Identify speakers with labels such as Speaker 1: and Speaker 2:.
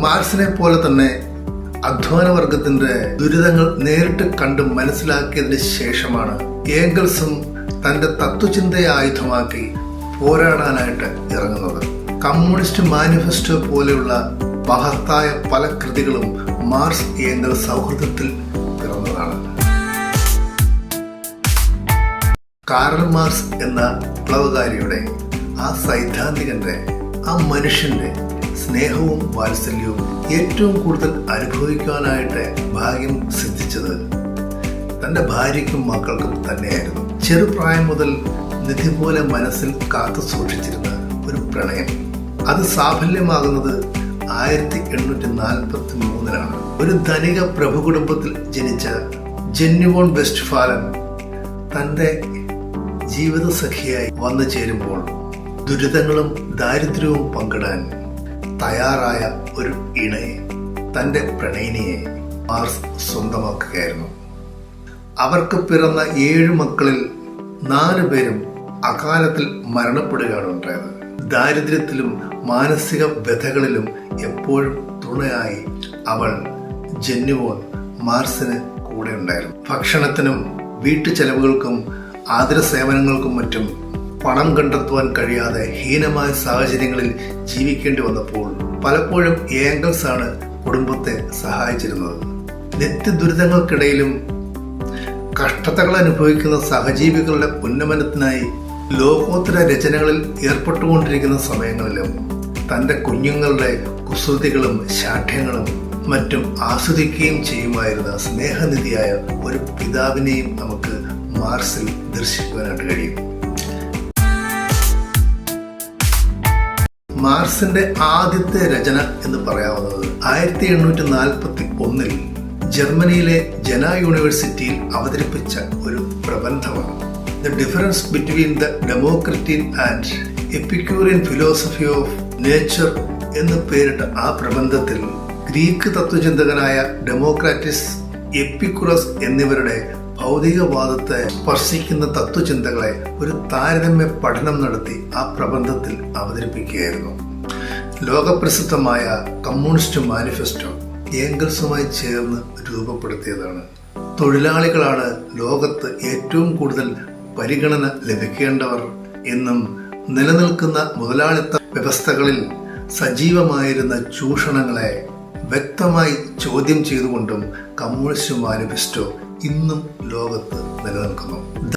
Speaker 1: മാർക്സിനെ പോലെ തന്നെ അധ്വാനവർഗത്തിന്റെ ദുരിതങ്ങൾ നേരിട്ട് കണ്ട് മനസ്സിലാക്കിയതിന് ശേഷമാണ് ഏംഗൽസും തന്റെ തത്വചിന്തയെ ആയുധമാക്കി പോരാടാനായിട്ട് ഇറങ്ങുന്നത്. കമ്മ്യൂണിസ്റ്റ് മാനിഫെസ്റ്റോ പോലെയുള്ള മഹത്തായ പല കൃതികളും മാർക്സ് ഏംഗൽസ് സൗഹൃദത്തിൽ പിറന്നതാണ്. കാറൽ മാർക്സ് എന്ന വിപ്ലവകാരിയുടെ, ആ സൈദ്ധാന്തികന്റെ, ആ മനുഷ്യന്റെ സ്നേഹവും വാത്സല്യവും ഏറ്റവും കൂടുതൽ അനുഭവിക്കാനായിട്ട് ഭാഗ്യം സിദ്ധിച്ചത് തൻ്റെ ഭാര്യയ്ക്കും മക്കൾക്കും തന്നെയായിരുന്നു. ചെറുപ്രായം മുതൽ നിധി പോലെ മനസ്സിൽ കാത്തു സൂക്ഷിച്ചിരുന്ന ഒരു പ്രണയം, അത് സാഫല്യമാകുന്നത് 1843 ഒരു ധനിക പ്രഭു കുടുംബത്തിൽ ജനിച്ച ജെന്നി വോൺ വെസ്റ്റ്ഫാലൻ തൻ്റെ ജീവിതസഖിയായി വന്നു ചേരുമ്പോൾ ദുരിതങ്ങളും ദാരിദ്ര്യവും പങ്കിടാൻ തയ്യാറായ ഒരു ഇണയെ, തൻ്റെ പ്രണയിനിയെ മാർക്സ് സ്വന്തമാക്കുകയായിരുന്നു. അവർക്ക് പിറന്ന 7 മക്കളിൽ 4 പേരും അകാലത്തിൽ മരണപ്പെടുകയാണ് ഉണ്ടായത്. ദാരിദ്ര്യത്തിലും മാനസിക വ്യഥകളിലും എപ്പോഴും തുണയായി അവൾ ജെന്നി വോൺ മാർക്സിന് കൂടെ ഉണ്ടായിരുന്നു. ഭക്ഷണത്തിനും വീട്ടു ചെലവുകൾക്കും ആതുര സേവനങ്ങൾക്കും മറ്റും പണം കണ്ടെത്തുവാൻ കഴിയാതെ ഹീനമായ സാഹചര്യങ്ങളിൽ ജീവിക്കേണ്ടി വന്നപ്പോൾ പലപ്പോഴും ഏംഗൽസ് ആണ് കുടുംബത്തെ സഹായിച്ചിരുന്നത്. നിത്യദുരിതങ്ങൾക്കിടയിലും കഷ്ടതകൾ അനുഭവിക്കുന്ന സഹജീവികളുടെ ഉന്നമനത്തിനായി ലോകോത്തര രചനകളിൽ ഏർപ്പെട്ടുകൊണ്ടിരിക്കുന്ന സമയങ്ങളിലും തൻ്റെ കുഞ്ഞുങ്ങളുടെ കുസൃതികളും ശാഠ്യങ്ങളും മറ്റും ആസ്വദിക്കുകയും ചെയ്യുമായിരുന്ന സ്നേഹനിധിയായ ഒരു പിതാവിനെയും നമുക്ക് മാർക്സിൽ ദർശിക്കുവാനായിട്ട് കഴിയും. മാർക്സിന്റെ ആദ്യത്തെ രചന എന്ന് പറയാവുന്നത് 1841 ജർമ്മനിയിലെ ജന യൂണിവേഴ്സിറ്റിയിൽ അവതരിപ്പിച്ച ഒരു പ്രബന്ധമാണ്. The difference between the Democritean and Epicurean philosophy of nature എന്ന് പേരിട്ട ആ പ്രബന്ധത്തിൽ ഗ്രീക്ക് തത്വചിന്തകനായ ഡെമോക്രാറ്റിസ്, എപ്പിക്കുറസ് എന്നിവരുടെ ഭൗതികവാദത്തെ സ്പർശിക്കുന്ന തത്വചിന്തകളെ ഒരു താരതമ്യ പഠനം നടത്തി ആ പ്രബന്ധത്തിൽ അവതരിപ്പിക്കുകയായിരുന്നു. ലോകപ്രസിദ്ധമായ കമ്മ്യൂണിസ്റ്റ് മാനിഫെസ്റ്റോ ഏംഗൽസുമായി ചേർന്ന് രൂപപ്പെടുത്തിയതാണ്. തൊഴിലാളികളാണ് ലോകത്ത് ഏറ്റവും കൂടുതൽ പരിഗണന ലഭിക്കേണ്ടവർ എന്നും നിലനിൽക്കുന്ന മുതലാളിത്ത വ്യവസ്ഥകളിൽ സജീവമായിരുന്ന ചൂഷണങ്ങളെ വ്യക്തമായി ചോദ്യം ചെയ്തുകൊണ്ടും കമ്മ്യൂണിസ്റ്റ് മാനിഫെസ്റ്റോ ഇന്നും ലോകത്ത് നിലനിൽക്കുന്നു.